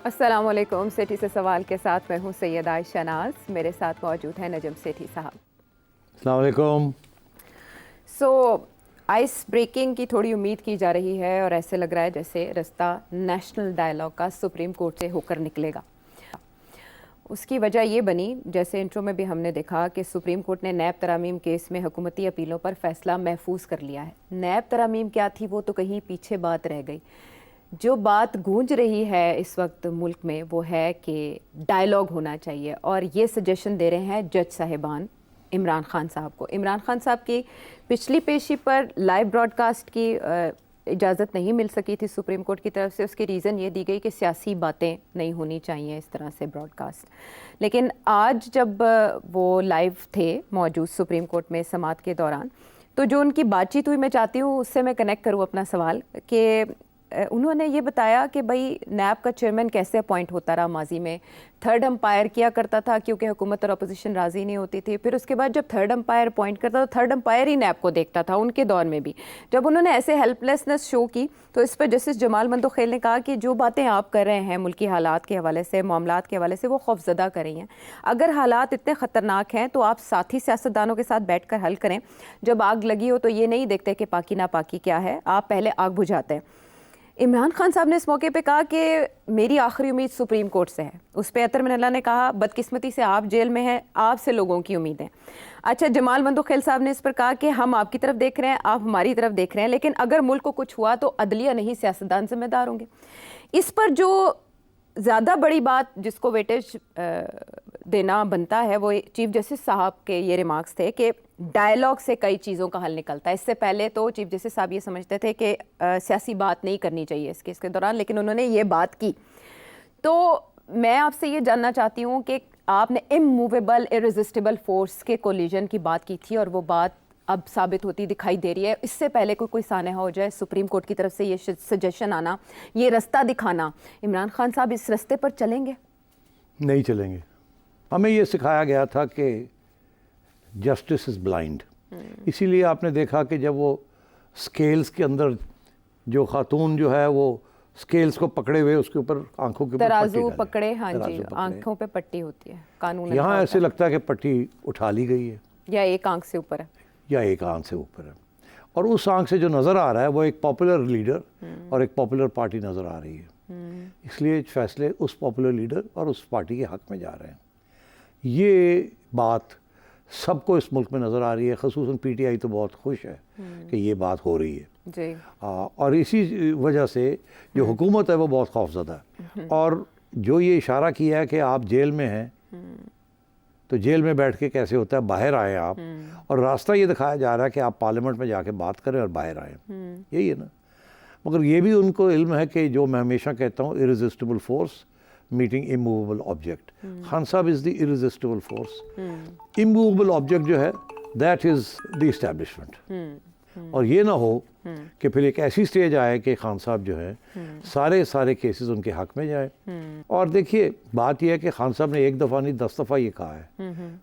अस्सलामुअलैकुम। सेठी से सवाल के साथ मैं हूँ सैयद आयशा नाज। मेरे साथ मौजूद हैं नजम सेठी साहब। अस्सलाम वालेकुम। आइस ब्रेकिंग की थोड़ी उम्मीद की जा रही है और ऐसे लग रहा है जैसे रास्ता नेशनल डायलॉग का सुप्रीम कोर्ट से होकर निकलेगा। उसकी वजह ये बनी, जैसे इंट्रो में भी हमने देखा, कि सुप्रीम कोर्ट ने नैब तरामीम केस में हुकूमती अपीलों पर फैसला महफूज कर लिया है। नैब तरामीम क्या थी वो तो कहीं पीछे बात रह गई। जो बात गूंज रही है इस वक्त मुल्क में वो है कि डायलॉग होना चाहिए, और ये सजेशन दे रहे हैं जज साहिबान इमरान खान साहब को। इमरान खान साहब की पिछली पेशी पर लाइव ब्रॉडकास्ट की इजाज़त नहीं मिल सकी थी सुप्रीम कोर्ट की तरफ से। उसकी रीज़न ये दी गई कि सियासी बातें नहीं होनी चाहिए इस तरह से ब्रॉडकास्ट। लेकिन आज जब वो लाइव थे मौजूद सुप्रीम कोर्ट में समाअत के दौरान, तो जो उनकी बातचीत हुई, मैं चाहती हूँ उससे मैं कनेक्ट करूँ अपना सवाल, कि उन्होंने ये बताया कि भाई नैब का चेयरमैन कैसे अपॉइंट होता रहा माजी में। थर्ड अंपायर किया करता था क्योंकि हुकूमत और अपोजिशन राज़ी नहीं होती थी। फिर उसके बाद जब थर्ड अंपायर अपॉइंट करता तो थर्ड अंपायर ही नैब को देखता था उनके दौर में भी। जब उन्होंने ऐसे हेल्पलेसनेस शो की तो इस पर जस्टिस जमाल मंदोखेल ने कहा कि जो बातें आप कर रहे हैं मुल्की हालात के हवाले से, मामलात के हवाले से, वो खौफजदा कर रही हैं। अगर हालात इतने ख़तरनाक हैं तो आप साथी सियासतदानों के साथ बैठ कर हल करें। जब आग लगी हो तो ये नहीं देखते कि पाकी ना पाकी क्या है, आप पहले आग बुझाते हैं। इमरान खान साहब ने इस मौके पे कहा कि मेरी आखिरी उम्मीद सुप्रीम कोर्ट से है। उस पर अतर मिनल्ला ने कहा बदकिस्मती से आप जेल में हैं, आपसे लोगों की उम्मीदें। अच्छा, जमाल मंदोखेल साहब ने इस पर कहा कि हम आपकी तरफ देख रहे हैं, आप हमारी तरफ देख रहे हैं, लेकिन अगर मुल्क को कुछ हुआ तो अदलिया नहीं सियासतदान जिम्मेदार होंगे। इस पर जो ज़्यादा बड़ी बात जिसको वेटेज देना बनता है वो चीफ जस्टिस साहब के ये रिमार्क्स थे कि डायलॉग से कई चीज़ों का हल निकलता है। इससे पहले तो चीफ जस्टिस साहब ये समझते थे कि सियासी बात नहीं करनी चाहिए इस केस के दौरान, लेकिन उन्होंने ये बात की। तो मैं आपसे ये जानना चाहती हूँ कि आपने इमूवेबल इररेजिस्टिबल फोर्स के कोलिजन की बात की थी और वो बात अब साबित होती दिखाई दे रही है। इससे पहले कोई सानहा हो जाए, सुप्रीम कोर्ट की तरफ से ये सजेशन आना, ये रास्ता दिखाना, इमरान खान साहब इस रास्ते पर चलेंगे? नहीं चलेंगे। हमें ये सिखाया गया था कि जस्टिस इज़ ब्लाइंड। इसीलिए आपने देखा कि जब वो स्केल्स के अंदर जो खातून जो है वो स्केल्स को पकड़े हुए उसके ऊपर आंखों के ऊपर तराजू पकड़े, हाँ जी, आंखों पे पट्टी होती है, कानून यहाँ ऐसे लगता है कि पट्टी उठा ली गई है, या एक आंख से ऊपर है, या एक आंख से ऊपर है, और उस आंख से जो नज़र आ रहा है वो एक पॉपुलर लीडर और एक पॉपुलर पार्टी नज़र आ रही है। इसलिए फैसले उस पॉपुलर लीडर और उस पार्टी के हक में जा रहे हैं। ये बात सबको इस मुल्क में नज़र आ रही है। ख़ुसूसन पीटीआई तो बहुत खुश है कि ये बात हो रही है जी। और इसी वजह से जो हुकूमत है वो बहुत खौफज़दा है। और जो ये इशारा किया है कि आप जेल में हैं, तो जेल में बैठ के कैसे होता है, बाहर आए आप, और रास्ता ये दिखाया जा रहा है कि आप पार्लियामेंट में जाके बात करें और बाहर आएँ, यही है ना। मगर ये भी उनको इल्म है कि जो मैं हमेशा कहता हूँ, irresistible force meeting immovable object. Khan sahab is the irresistible force. Immovable object जो है दैट इज़ द इस्टेब्लिशमेंट। और ये ना हो कि फिर एक ऐसी स्टेज आए कि खान साहब जो है सारे केसेस उनके हक में जाए। और देखिए, बात यह है कि खान साहब ने एक दफ़ा नहीं 10 दफ़ा ये कहा है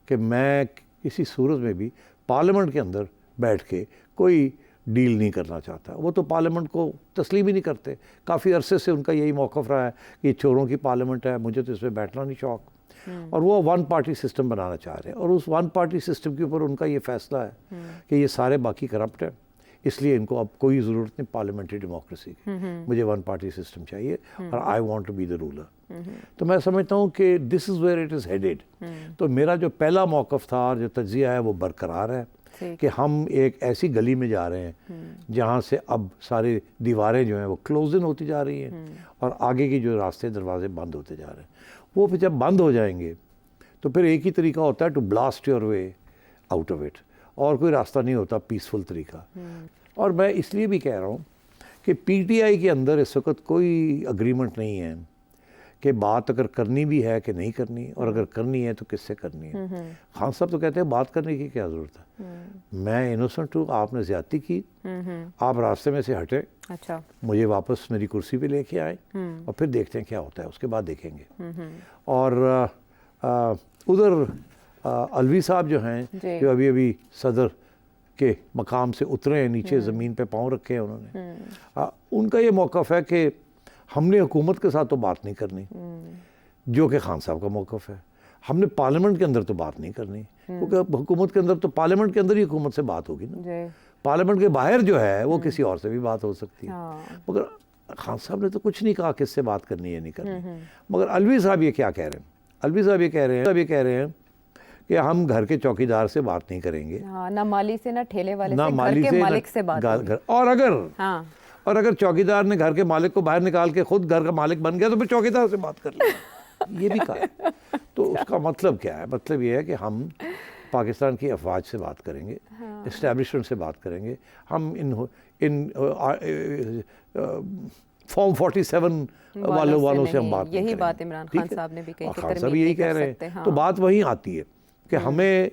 कि मैं किसी सूरत में भी पार्लियामेंट के अंदर बैठ के कोई डील नहीं करना चाहता। वो तो पार्लियामेंट को तस्लीम ही नहीं करते। काफ़ी अरसे से उनका यही मौक़िफ़ रहा है कि ये चोरों की पार्लियामेंट है, मुझे तो इसमें बैठना नहीं शौक। और वो वन पार्टी सिस्टम बनाना चाह रहे हैं, और उस वन पार्टी सिस्टम के ऊपर उनका ये फ़ैसला है कि ये सारे बाकी करप्ट है, इसलिए इनको अब कोई ज़रूरत नहीं पार्लियामेंट्री डेमोक्रेसी की, मुझे वन पार्टी सिस्टम चाहिए और I want to be the ruler. तो मैं समझता हूँ कि this is where it is headed. तो मेरा जो पहला मौक़िफ़ था और जो तज्ज़िया है वो बरकरार है कि हम एक ऐसी गली में जा रहे हैं जहाँ से अब सारी दीवारें जो हैं वो क्लोज इन होती जा रही हैं और आगे की जो रास्ते दरवाजे बंद होते जा रहे हैं। वो फिर जब बंद हो जाएंगे तो फिर एक ही तरीका होता है to blast your way out of it, और कोई रास्ता नहीं होता पीसफुल तरीका। और मैं इसलिए भी कह रहा हूँ कि पीटीआई के अंदर इस वक्त कोई अग्रीमेंट नहीं है कि बात अगर करनी भी है कि नहीं करनी, और अगर करनी है तो किससे करनी है। खान साहब तो कहते हैं बात करने की क्या ज़रूरत है, मैं इनोसेंट हूँ, आपने ज़्यादती की, आप रास्ते में से हटे, अच्छा, मुझे वापस मेरी कुर्सी पे लेके आए और फिर देखते हैं क्या होता है, उसके बाद देखेंगे। और उधर अलवी साहब जो हैं, जो अभी अभी सदर के मकाम से उतरे हैं, नीचे ज़मीन पे पाँव रखे हैं उन्होंने, उनका ये मौक़िफ़ है कि हमने हुकूमत के साथ तो बात नहीं करनी, जो कि खान साहब का मौक़िफ़ है। हमने पार्लियामेंट के अंदर तो बात नहीं करनी, क्योंकि हुकूमत के अंदर तो पार्लियामेंट के अंदर ही हुकूमत से बात होगी ना। पार्लियामेंट के बाहर जो है वो किसी और से भी बात हो सकती है। मगर खान साहब ने तो कुछ नहीं कहा किससे बात करनी है नहीं करनी। मगर अलवी साहब ये क्या कह रहे हैं? अलवी साहब ये कह रहे हैं कि हम घर के चौकीदार से बात नहीं करेंगे, ना माली से, ना ठेले वाले ना से, माली घर के से, मालिक से बात होगी। और अगर चौकीदार ने घर के मालिक को बाहर निकाल के खुद घर का मालिक बन गया तो फिर चौकीदार से बात कर लेंगे, ये भी कहा। तो उसका मतलब क्या है? मतलब ये है कि हम पाकिस्तान की अफवाज से बात करेंगे, इस्टेब्लिशमेंट से बात करेंगे, हम इन फॉर्म 47 वालों से हम बात नहीं यही करेंगे। बात इमरान खान साहब ने भी कही कि खान साहब यही कह रहे हैं। तो बात वहीं आती है कि हमें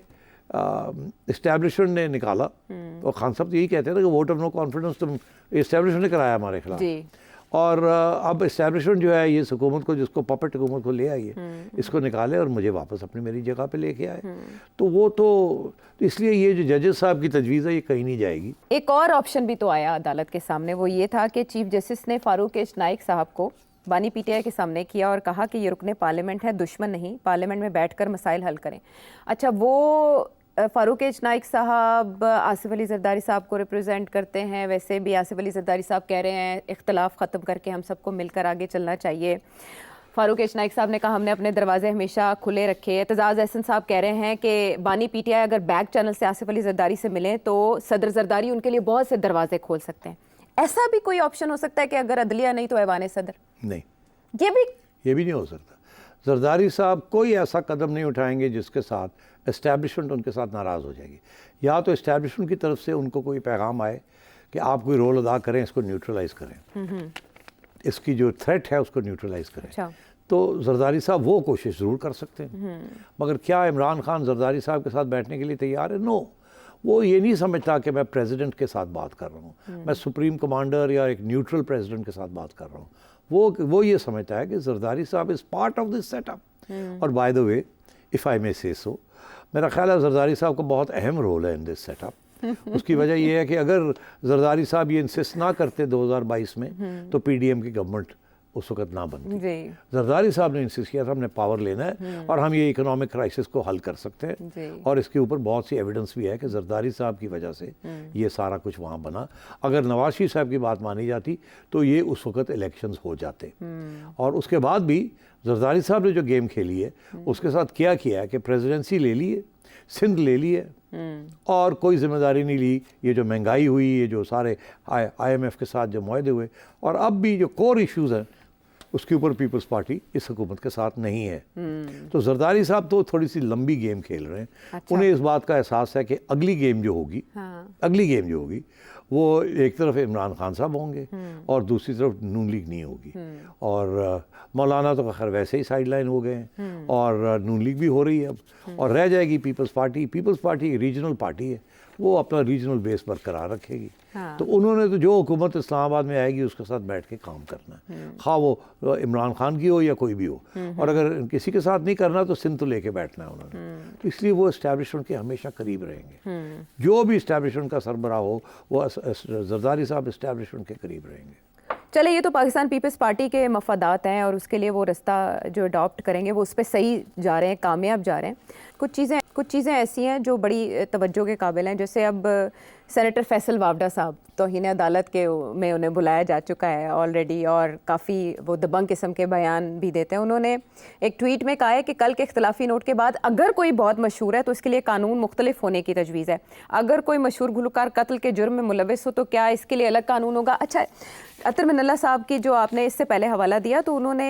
इस्टेब्लिशमेंट ने निकाला, और खान साहब तो यही कहते हैं ना कि वोट ऑफ नो कॉन्फिडेंस तो इस्टेब्लिशमेंट ने कराया हमारे खिलाफ। और अब इस्टेब्लिशमेंट जो है ये हुकूमत को, जिसको पपेट हुकूमत को ले आई है, इसको निकाले और मुझे वापस अपनी मेरी जगह पे लेके आए। तो वो तो इसलिए ये जो जजेस साहब की तजवीज़ है ये कहीं नहीं जाएगी। एक और ऑप्शन भी तो आया अदालत के सामने, वो ये था कि चीफ जस्टिस ने फारूक एच नाइक साहब को बानी पीटीआई के सामने किया और कहा कि ये रुकने पार्लियामेंट है, दुश्मन नहीं, पार्लियामेंट में बैठकर मसाइल हल करें। अच्छा, वो फारूक एच नाइक साहब आसिफ अली जरदारी साहब को रिप्रेजेंट करते हैं। वैसे भी आसिफ अली जरदारी साहब कह रहे हैं इख्तलाफ ख़त्म करके हम सबको मिलकर आगे चलना चाहिए। फारूक एच नाइक साहब ने कहा हमने अपने दरवाजे हमेशा खुले रखे। एतजाज़ एहसन साहब कह रहे हैं कि बानी पीटीआई अगर बैक चैनल से आसिफ अली जरदारी से मिलें तो सदर जरदारी उनके लिए बहुत से दरवाजे खोल सकते हैं। ऐसा भी कोई ऑप्शन हो सकता है कि अगर अदलिया नहीं तो ऐवान सदर? नहीं, ये भी नहीं हो सकता। जरदारी साहब कोई ऐसा कदम नहीं उठाएंगे जिसके साथ इस्टेब्लिशमेंट उनके साथ नाराज़ हो जाएगी। या तो इस्टेब्लिशमेंट की तरफ से उनको कोई पैगाम आए कि आप कोई रोल अदा करें, इसको न्यूट्रलाइज़ करें, इसकी जो थ्रेट है उसको न्यूट्रलाइज़ करें। अच्छा। तो जरदारी साहब वो कोशिश ज़रूर कर सकते हैं। मगर क्या इमरान खान जरदारी साहब के साथ बैठने के लिए तैयार है? नो। वो ये नहीं समझता कि मैं प्रेसिडेंट के साथ बात कर रहा हूँ, मैं सुप्रीम कमांडर या एक न्यूट्रल प्रेसिडेंट के साथ बात कर रहा हूँ। वो ये समझता है कि Zardari sahab is part of this setup. और by the way, if I may say so, मेरा ख्याल है जरदारी साहब का बहुत अहम रोल है इन दिस सेटअप। उसकी वजह यह है कि अगर जरदारी साहब ये इंसिस्ट ना करते 2022 में तो पीडीएम की गवर्नमेंट उस वक्त ना बनती। जरदारी साहब ने इंसिस्ट किया था हमने पावर लेना है और हम ये इकोनॉमिक क्राइसिस को हल कर सकते हैं। और इसके ऊपर बहुत सी एविडेंस भी है कि जरदारी साहब की वजह से ये सारा कुछ वहाँ बना। अगर नवाज शरीफ साहब की बात मानी जाती तो ये उस वक्त इलेक्शंस हो जाते। और उसके बाद भी जरदारी साहब ने जो गेम खेली है उसके साथ क्या किया है कि प्रेसिडेंसी ले ली है, सिंध ले ली है, और कोई जिम्मेदारी नहीं ली। ये जो महंगाई हुई, ये जो सारे IMF के साथ जो मुआहदे हुए, और अब भी जो कोर इश्यूज़ हैं उसके ऊपर पीपल्स पार्टी इस हुकूमत के साथ नहीं है। तो जरदारी साहब तो थोड़ी सी लंबी गेम खेल रहे हैं। अच्छा। उन्हें इस बात का एहसास है कि अगली गेम जो होगी, अगली गेम जो होगी वो एक तरफ इमरान खान साहब होंगे और दूसरी तरफ नून लीग नहीं होगी। और मौलाना तो खैर वैसे ही साइड लाइन हो गए हैं और नून लीग भी हो रही है अब, और रह जाएगी पीपल्स पार्टी। पीपल्स पार्टी एक रीजनल पार्टी है, वो अपना रीजनल बेस बरकरार रखेगी। तो उन्होंने तो जो हुकूमत इस्लामाबाद में आएगी उसके साथ बैठ के काम करना है, खा वो इमरान खान की हो या कोई भी हो। और अगर किसी के साथ नहीं करना तो सिंध तो लेके बैठना है उन्होंने। तो इसलिए वो इस्टेब्लिशमेंट के हमेशा करीब रहेंगे। जो भी इस्टेब्लिशमेंट का सरबराह हो वो जरदारी साहब इस्टेब्लिशमेंट के करीब रहेंगे। चले, ये तो पाकिस्तान पीपल्स पार्टी के मफादात हैं और उसके लिए वो रास्ता जो अडॉप्ट करेंगे वो उस पर सही जा रहे हैं, कामयाब जा रहे हैं। कुछ चीज़ें ऐसी हैं जो बड़ी तवज्जो के काबिल हैं। जैसे अब सेनेटर फैसल वावडा साहब तौहीन अदालत के में उन्हें बुलाया जा चुका है ऑलरेडी, और काफ़ी वो दबंग किस्म के बयान भी देते हैं। उन्होंने एक ट्वीट में कहा है कि कल के इख्तलाफी नोट के बाद अगर कोई बहुत मशहूर है तो इसके लिए कानून मुख्तलिफ होने की तजवीज़ है। अगर कोई मशहूर गुलकार कत्ल के जुर्म में मुलविस हो तो क्या इसके लिए अलग कानून होगा? अच्छा, अतर मिनल्ला साहब की जो आपने इससे पहले हवाला दिया तो उन्होंने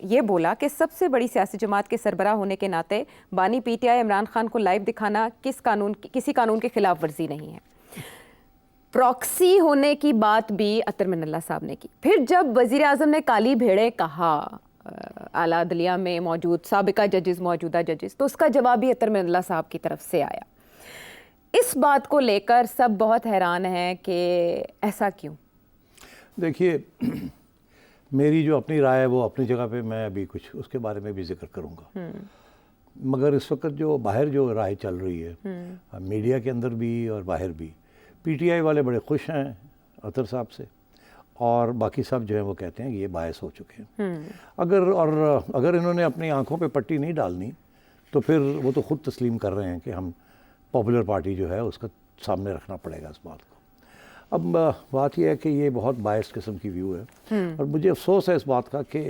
ये बोला कि सबसे बड़ी सियासी जमात के सरबराह होने के नाते बानी पीटीआई इमरान खान को लाइव दिखाना किसी कानून के खिलाफ वर्जी नहीं है। प्रॉक्सी होने की बात भी अतर मिनल्ला साहब ने की। फिर जब वज़ीर आज़म ने काली भेड़े कहा आला अदलिया में मौजूद साबिका जजेस, मौजूदा जजेस, तो उसका जवाब भी अतर मिनल्ला साहब की तरफ से आया। इस बात को लेकर सब बहुत हैरान हैं कि ऐसा क्यों? देखिए, मेरी जो अपनी राय है वो अपनी जगह पे मैं अभी कुछ उसके बारे में भी जिक्र करूँगा। मगर इस वक्त जो बाहर जो राय चल रही है मीडिया के अंदर भी और बाहर भी, पीटीआई वाले बड़े खुश हैं अतर साहब से और बाकी सब जो है वो कहते हैं कि ये बायस हो चुके हैं। अगर इन्होंने अपनी आंखों पे पट्टी नहीं डालनी तो फिर वो तो खुद तस्लीम कर रहे हैं कि हम पॉपुलर पार्टी जो है उसका सामने रखना पड़ेगा इस बात को। अब बात यह है कि ये बहुत बायस किस्म की व्यू है और मुझे अफसोस है इस बात का कि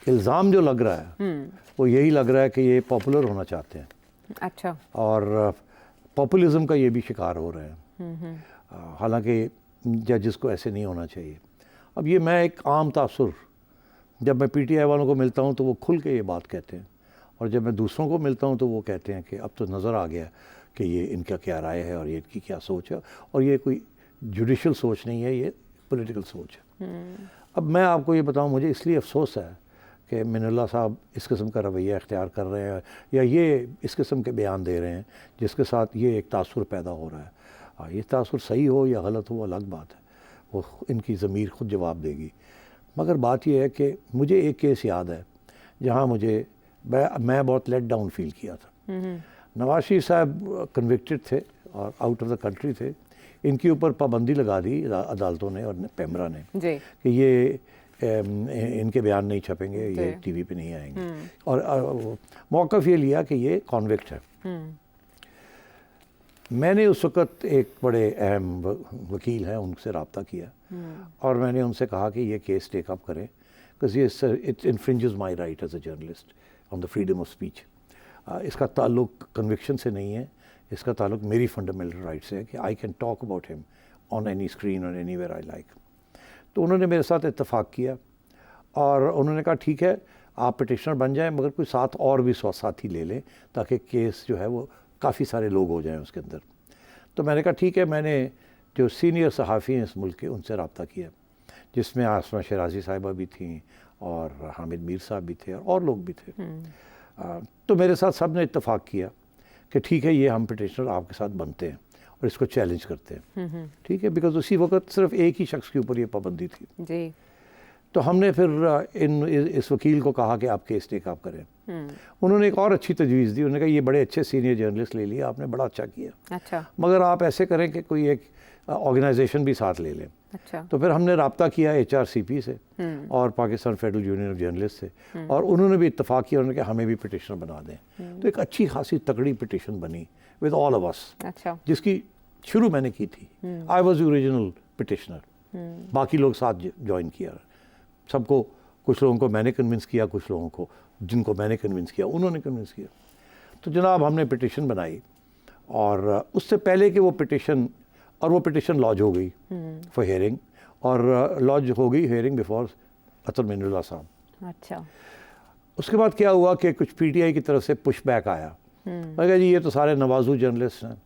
इल्ज़ाम जो लग रहा है वो यही लग रहा है कि ये पॉपुलर होना चाहते हैं। अच्छा। और पॉपुलिज्म का ये भी शिकार हो रहे हैं, हालांकि जजेस को ऐसे नहीं होना चाहिए। अब ये मैं एक आम तासुर, जब मैं पीटीआई वालों को मिलता हूँ तो वो खुल के ये बात कहते हैं और जब मैं दूसरों को मिलता हूँ तो वो कहते हैं कि अब तो नज़र आ गया कि ये इनका क्या राय है और ये इनकी क्या सोच है और ये कोई जुडिशल सोच नहीं है, ये पॉलिटिकल सोच है। अब मैं आपको ये बताऊँ, मुझे इसलिए अफसोस है कि मिनुल्लाह साहब इस किस्म का रवैया इख्तियार कर रहे हैं या ये इस किस्म के बयान दे रहे हैं जिसके साथ ये एक तासुर पैदा हो रहा है। ये तासुर सही हो या गलत हो अलग बात है, वो इनकी ज़मीर खुद जवाब देगी। मगर बात यह है कि मुझे एक केस याद है जहाँ मैं बहुत लेट डाउन फील किया था। नवाज शरीफ साहब कन्विक्टेड थे और आउट ऑफ द कंट्री थे। इनके ऊपर पाबंदी लगा दी अदालतों ने और पैमरा ने कि ये इनके बयान नहीं छपेंगे, ये टीवी पे नहीं आएंगे और मौक़िफ़ ये लिया कि ये कॉन्विक्ट है। मैंने उस वक़्त एक बड़े अहम वकील हैं उनसे रब्ता किया और मैंने उनसे कहा कि ये केस टेक अप करें बिकॉज ये it infringes my right as a journalist on the freedom of speech. इसका ताल्लुक कन्विक्शन से नहीं है, इसका ताल्लुक मेरी फंडामेंटल राइट से है कि I can talk about him on any screen और एनी वेयर आई लाइक। तो उन्होंने मेरे साथ इत्तेफाक किया और उन्होंने कहा ठीक है आप पिटिशनर बन जाएं मगर कोई साथ और भी साथी ले लें ताकि केस जो है वो काफ़ी सारे लोग हो जाएं उसके अंदर। तो मैंने कहा ठीक है। मैंने जो सीनियर सहाफ़ी हैं इस मुल्क के उनसे रब्ता किया जिसमें आसमा शराजी साहिबा भी थी और हामिद मीर साहब भी थे और लोग भी थे। तो मेरे साथ सब ने इत्तेफाक किया कि ठीक है ये हम पिटिशनर आपके साथ बनते हैं और इसको चैलेंज करते हैं। ठीक है, बिकॉज उसी वक्त सिर्फ एक ही शख्स के ऊपर ये पाबंदी थी जी। तो हमने फिर इस वकील को कहा कि आप केस टेक अप करें। उन्होंने एक और अच्छी तजवीज़ दी। उन्होंने कहा ये बड़े अच्छे सीनियर जर्नलिस्ट ले लिए आपने, बड़ा अच्छा किया। अच्छा। मगर आप ऐसे करें कि कोई एक ऑर्गेनाइजेशन भी साथ ले लें। अच्छा। तो फिर हमने रब्ता किया HRCP से और Pakistan federal union of journalist से और उन्होंने भी इत्तेफाक किया। उन्होंने कहा हमें भी पिटिशनर बना दें। तो एक अच्छी खासी तगड़ी पिटिशन बनी विद ऑल ऑफ अस। अच्छा। जिसकी शुरू मैंने की थी। आई वॉज ओरिजिनल पिटिशनर, बाकी लोग साथ ज्वाइन किया। सबको, कुछ लोगों को मैंने कन्विंस किया, कुछ लोगों को जिनको मैंने कन्विंस किया उन्होंने कन्विंस किया। तो जनाब हमने पिटिशन बनाई और उससे पहले कि वो पिटिशन लॉज हो गई फॉर हियरिंग और लॉज हो गई हियरिंग बिफोर अतर मिनुल्लाह साहब। अच्छा। उसके बाद क्या हुआ कि कुछ PTI की तरफ से पुशबैक आया। मैं जी ये तो सारे नवाजू जर्नलिस्ट हैं,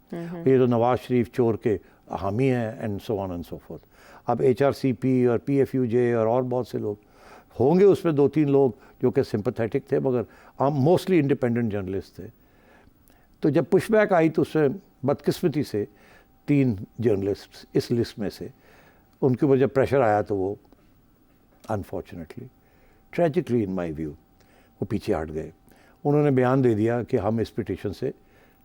ये तो नवाज शरीफ चोर के हामी हैं and so on and so fourth. अब HRCP और PFUJ और बहुत से लोग होंगे, उसमें 2-3 लोग जो कि सिंपैथेटिक थे मगर हम मोस्टली इंडिपेंडेंट जर्नलिस्ट थे। तो जब पुशबैक आई तो उसमें बदकिस्मती से 3 जर्नलिस्ट इस लिस्ट में से उनके ऊपर जब प्रेशर आया तो वो unfortunately tragically in my view वो पीछे हट गए। उन्होंने बयान दे दिया कि हम इस पिटिशन से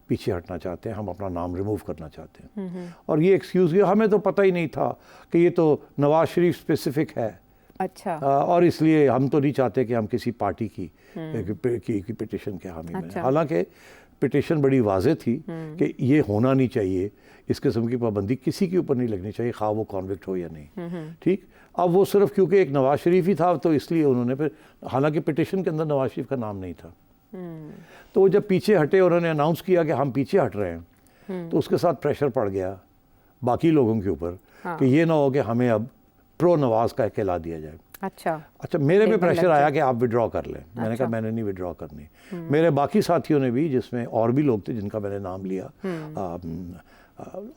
पीछे हटना चाहते हैं, हम अपना नाम रिमूव करना चाहते हैं। और ये एक्सक्यूज़ किया, हमें तो पता ही नहीं था कि ये तो नवाज शरीफ स्पेसिफिक है। अच्छा। और इसलिए हम तो नहीं चाहते कि हम किसी पार्टी की पिटिशन के हामी में। हालांकि पिटिशन बड़ी वाज़ेह थी कि ये होना नहीं चाहिए, इस किस्म की पाबंदी किसी के ऊपर नहीं लगनी चाहिए, खा वो कॉन्विक्ट हो या नहीं। ठीक। अब वो सिर्फ क्योंकि एक नवाज शरीफ ही था तो इसलिए उन्होंने फिर, हालांकि पिटिशन के अंदर नवाज शरीफ का नाम नहीं था। तो वो जब पीछे हटे, उन्होंने अनाउंस किया कि हम पीछे हट रहे हैं, तो उसके साथ प्रेशर पड़ गया बाकी लोगों के ऊपर कि ये ना हो कि हमें अब प्रो नवाज का कहला दिया जाए। अच्छा। मेरे पे प्रेशर आया कि आप विड्रॉ कर लें। मैंने कहा मैंने नहीं विड्रॉ करनी। मेरे बाकी साथियों ने भी, जिसमें और भी लोग थे जिनका मैंने नाम लिया,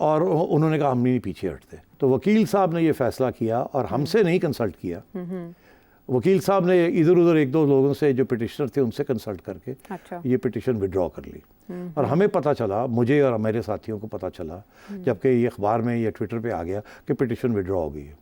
और उन्होंने कहा हम नहीं पीछे हटते। तो वकील साहब ने ये फैसला किया और हमसे नहीं कंसल्ट किया। वकील साहब ने इधर उधर 1-2 लोगों से जो पिटिशनर थे उनसे कंसल्ट करके ये पिटिशन विड्रॉ कर ली। और हमें पता चला, मुझे और मेरे साथियों को पता चला जबकि ये अखबार में या ट्विटर पे आ गया कि पिटिशन विड्रॉ हो गई है।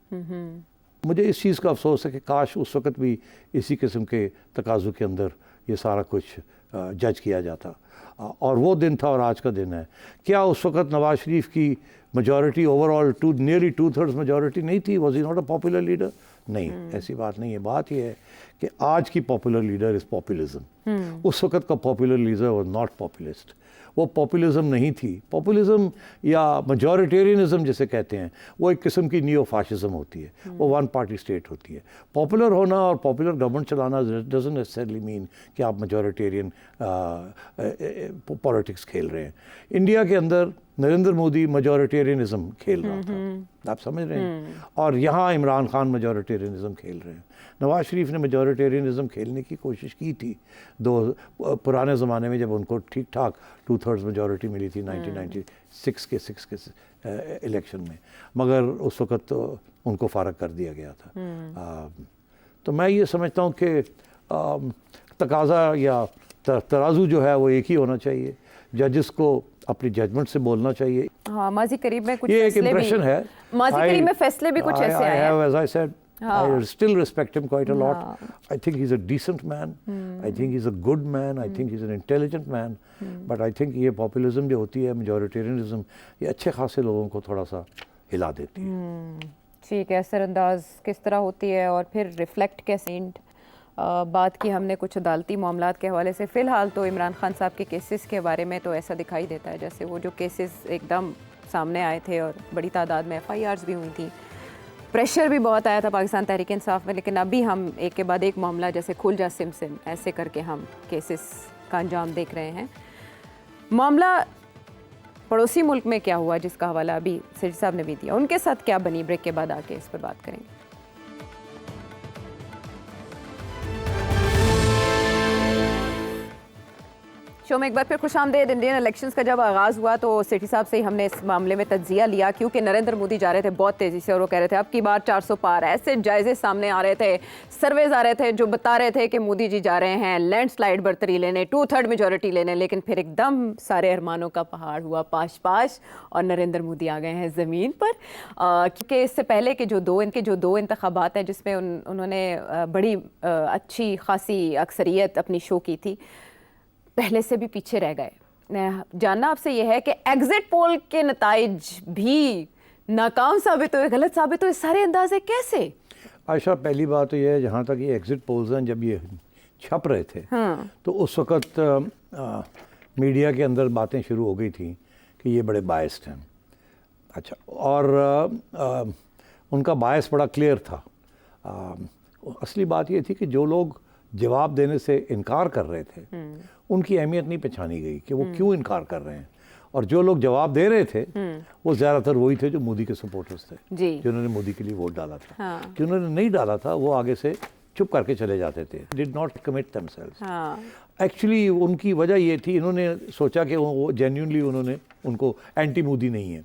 मुझे इस चीज़ का अफसोस है कि काश उस वक़्त भी इसी किस्म के तकाज़ु के अंदर ये सारा कुछ जज किया जाता। और वो दिन था और आज का दिन है। क्या उस वक़्त नवाज शरीफ की majority overall, nearly 2/3 majority नहीं थी? Was he not a popular leader? नहीं, ऐसी बात नहीं है। बात यह है कि आज की पॉपुलर लीडर इज़ पॉपुलिज्म। उस वक़्त का popular leader was not populist. वो पॉपुलिज्म नहीं थी। पॉपुलिज्म या मेजॉरिटेरियनिज्म जिसे कहते हैं, वो एक किस्म की नियो फाशिज्म होती है, वो वन पार्टी स्टेट होती है। पॉपुलर होना और पॉपुलर गवर्नमेंट चलाना डजंट नेसेसरली मीन कि आप मेजॉरिटेरियन पॉलिटिक्स खेल रहे हैं। इंडिया के अंदर नरेंद्र मोदी मेजॉरिटेरियनिज्म खेल रहा था, आप समझ रहे हैं, और यहाँ इमरान खान मेजॉरिटेरियनिज्म खेल रहे हैं। नवाज शरीफ ने मेजॉरिटेरियनिज्म खेलने की कोशिश की थी पुराने ज़माने में, जब उनको ठीक ठाक 2/3 मेजॉरिटी मिली थी 1996 के इलेक्शन में, मगर उस वक़्त तो उनको फ़ारग कर दिया गया था। तो मैं ये समझता हूँ कि तकाज़ा या तराजू जो है वो एक ही होना चाहिए। जजेस को अपनी जजमेंट से बोलना चाहिए। हाँ, माजी करीब में कुछ ये एक फैसले इम्प्रेशन है, माजी करीब में फैसले भी कुछ ऐसे आए हैं। As I said, I still respect him quite a lot. I think he's a decent man. I think he's a good man. I think he's an intelligent man. But I think ये populism जो होती है, majoritarianism, ये अच्छे खासे लोगों को थोड़ा सा हिला देती है। ठीक है, असरअंदाज किस तरह होती है और फिर रिफ्लेक्ट कैसे। बात की हमने कुछ अदालती मामलात के हवाले से। फ़िलहाल तो इमरान खान साहब के केसेस के बारे में तो ऐसा दिखाई देता है जैसे वो जो केसेस एकदम सामने आए थे और बड़ी तादाद में FIRs भी हुई थी, प्रेशर भी बहुत आया था पाकिस्तान तहरीक इंसाफ में। लेकिन अभी हम एक के बाद एक मामला जैसे खुल जा सिम सिम ऐसे करके हम केसेस का अंजाम देख रहे हैं। मामला पड़ोसी मुल्क में क्या हुआ जिसका हवाला अभी सिर साहब ने भी दिया, उनके साथ क्या बनी, ब्रेक के बाद आके इस पर बात करेंगे। शो में एक बार फिर खुशामदीद। इंडियन इलेक्शंस का जब आगाज़ हुआ तो सेठी साहब से ही हमने इस मामले में तज्जिया लिया, क्योंकि नरेंद्र मोदी जा रहे थे बहुत तेज़ी से और वो कह रहे थे अब की बार 400 पार। ऐसे जायजे सामने आ रहे थे, सर्वेज आ रहे थे जो बता रहे थे कि मोदी जी जा रहे हैं लैंडस्लाइड बर्तरी लेने, 2/3 मेजॉरिटी लेने। लेकिन फिर एकदम सारे अरमानों का पहाड़ हुआ पाश पाश और नरेंद्र मोदी आ गए हैं ज़मीन पर। क्योंकि इससे पहले के जो दो इंतखाबात हैं जिसमें उन्होंने बड़ी अच्छी खासी अक्सरियत अपनी शो की थी, पहले से भी पीछे रह गए। जानना आपसे यह है कि एग्जिट पोल के नताइज भी नाकाम साबित हुए, गलत साबित हुए, सारे अंदाजे कैसे? आयशा, पहली बात तो यह है, जहाँ तक ये एग्जिट पोल्स हैं, जब ये छप रहे थे तो उस वक़्त मीडिया के अंदर बातें शुरू हो गई थी कि ये बड़े बायस्ड हैं। अच्छा, और उनका बायस बड़ा क्लियर था। असली बात ये थी कि जो लोग जवाब देने से इनकार कर रहे थे उनकी अहमियत नहीं पहचानी गई कि वो क्यों इनकार कर रहे हैं, और जो लोग जवाब दे रहे थे वो ज़्यादातर वही थे जो मोदी के सपोर्टर्स थे, जिन्होंने मोदी के लिए वोट डाला था। हाँ। जिन्होंने नहीं डाला था वो आगे से चुप करके चले जाते थे, did not commit themselves. Actually उनकी वजह ये थी, इन्होंने सोचा कि वो जेन्युइनली उन्होंने उनको एंटी मोदी नहीं है।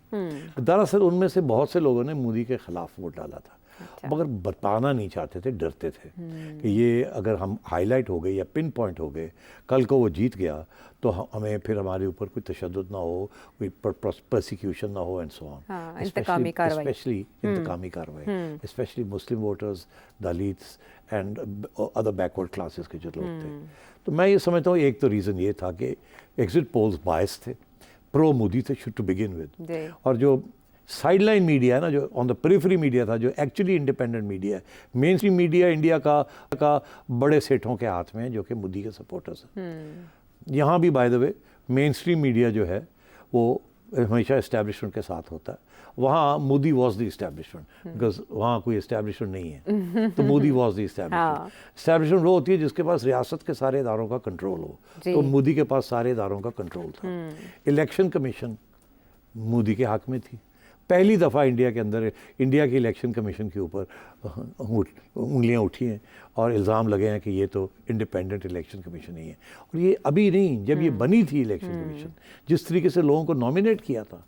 दरअसल उनमें से बहुत से लोगों ने मोदी के ख़िलाफ़ वोट डाला था। अच्छा। मगर बताना नहीं चाहते थे, डरते थे कि ये अगर हम हाईलाइट हो गए या पिन पॉइंट हो गए, कल को वो जीत गया तो हमें फिर हमारे ऊपर कोई तशद्दुद ना हो, कोई प्रोसिक्यूशन ना हो एंड सो ऑन। इंतकामी कार्रवाई, स्पेशली इंतकामी कार्रवाई, specially Muslim voters, Dalits and other backward classes के जो लोग थे। तो मैं ये समझता हूँ एक तो रीज़न ये था कि एग्जिट पोल्स बायस थे, प्रो मोदी थे टू बिगिन विद, और जो साइडलाइन मीडिया है ना, जो ऑन द पेरिफेरी मीडिया था, जो एक्चुअली इंडिपेंडेंट मीडिया है, मेन स्ट्रीम मीडिया इंडिया का बड़े सेठों के हाथ में है जो कि मोदी के सपोर्टर्स हैं। यहाँ भी bye the way main stream media जो है वो हमेशा इस्टेब्लिशमेंट के साथ होता है। वहाँ Modi was the establishment, because वहाँ कोई इस्टेब्लिशमेंट नहीं है, तो Modi was the establishment. Establishment वो होती है जिसके पास रियासत के सारे इदारों का कंट्रोल हो, तो मोदी के पास सारे इदारों का कंट्रोल था। इलेक्शन कमीशन मोदी के हक में थी। पहली दफ़ा इंडिया के अंदर इंडिया के इलेक्शन कमीशन के ऊपर उंगलियां उठी हैं और इल्ज़ाम लगे हैं कि ये तो इंडिपेंडेंट इलेक्शन कमीशन नहीं है। और ये अभी नहीं, जब ये बनी थी इलेक्शन कमीशन, जिस तरीके से लोगों को नॉमिनेट किया था,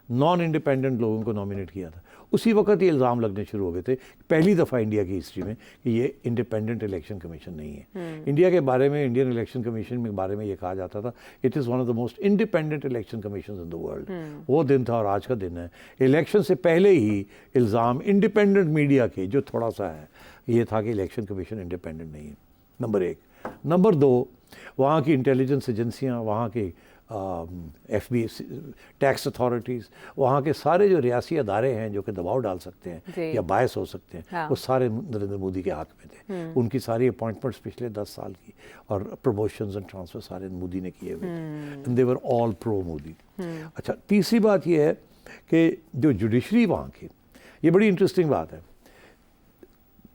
नॉन इंडिपेंडेंट लोगों को नॉमिनेट किया था, उसी वक्त ये इल्ज़ाम लगने शुरू हो गए थे पहली दफ़ा इंडिया की हिस्ट्री में कि ये इंडिपेंडेंट इलेक्शन कमीशन नहीं है। इंडिया के बारे में, इंडियन इलेक्शन कमीशन के बारे में ये कहा जाता था it is one of the most independent election commission in the world. वो दिन था और आज का दिन है। इलेक्शन से पहले ही इल्ज़ाम इंडिपेंडेंट मीडिया के जो थोड़ा सा है ये था कि इलेक्शन कमीशन इंडिपेंडेंट नहीं है, नंबर एक। नंबर दो, वहाँ की इंटेलिजेंस एजेंसियाँ, वहाँ के FB टैक्स अथॉरिटीज़, वहाँ के सारे जो रियासी अदारे हैं जो कि दबाव डाल सकते हैं या बायस हो सकते हैं, हाँ। वो सारे नरेंद्र मोदी के हक में थे। उनकी सारी अपॉइंटमेंट्स पिछले 10 साल की और प्रमोशंस एंड ट्रांसफर सारे मोदी ने किए हुए थे, and they were all pro Modi. अच्छा, तीसरी बात ये है कि जो जुडिशरी वहाँ की, ये बड़ी इंटरेस्टिंग बात है।